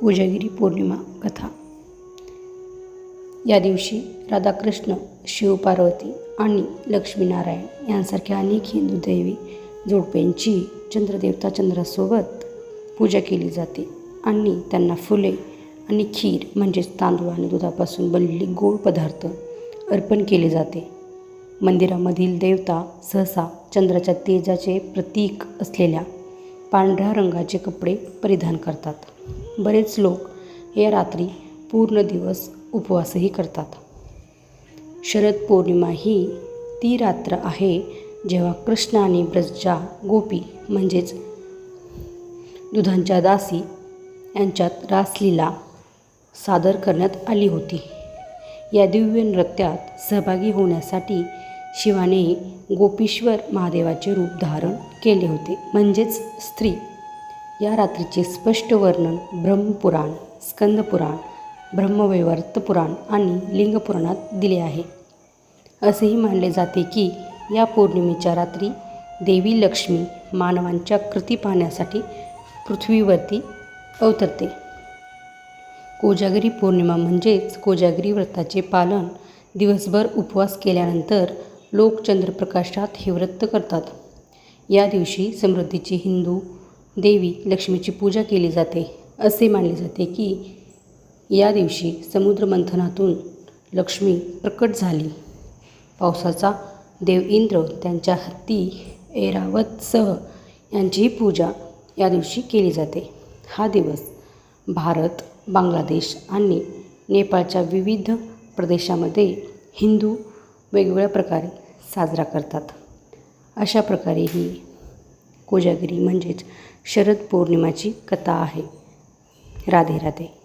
कोजागिरी पौर्णिमा कथा. या दिवशी राधाकृष्ण, शिवपार्वती आणि लक्ष्मीनारायण यांसारख्या अनेक हिंदू दैवी जोडप्यांची चंद्रदेवता चंद्रासोबत पूजा केली जाते आणि त्यांना फुले आणि खीर म्हणजेच तांदूळ आणि दुधापासून बनलेले गोड पदार्थ अर्पण केले जाते. मंदिरामधील देवता सहसा चंद्राच्या तेजाचे प्रतीक असलेल्या पांढऱ्या रंगाचे कपडे परिधान करतात. बरेच लोक या रात्री पूर्ण दिवस उपवासही करतात. शरद पौर्णिमा ही ती रात्र आहे जेव्हा कृष्ण आणि ब्रजच्या गोपी म्हणजेच दुधांच्या दासी यांच्यात रासलीला सादर करण्यात आली होती. या दिव्य नृत्यात सहभागी होण्यासाठी शिवाने गोपीश्वर महादेवाचे रूप धारण केले होते, म्हणजेच स्त्री. या रात्रीचे स्पष्ट वर्णन ब्रह्मपुराण, स्कंदपुराण, ब्रह्मवैवर्त पुराण आणि लिंगपुराणात दिले आहे. असेही मानले जाते की या पौर्णिमेच्या रात्री देवी लक्ष्मी मानवांच्या कृती पाहण्यासाठी पृथ्वीवरती अवतरते. कोजागिरी पौर्णिमा म्हणजेच कोजागिरी व्रताचे पालन. दिवसभर उपवास केल्यानंतर लोक चंद्रप्रकाशात हे व्रत करतात. या दिवशी समृद्धीची हिंदू देवी लक्ष्मीची पूजा केली जाते. असे मानले जाते की या दिवशी समुद्रमंथनातून लक्ष्मी प्रकट झाली. पावसाचा देव इंद्र त्यांच्या हत्ती ऐरावतसह यांचीही पूजा या दिवशी केली जाते. हा दिवस भारत, बांगलादेश आणि नेपाळच्या विविध प्रदेशामध्ये हिंदू वेगवेगळ्या प्रकारे साजरा करतात. अशा प्रकारे ही कोजागिरी म्हणजेच शरद पौर्णिमाची कथा आहे. राधे राधे.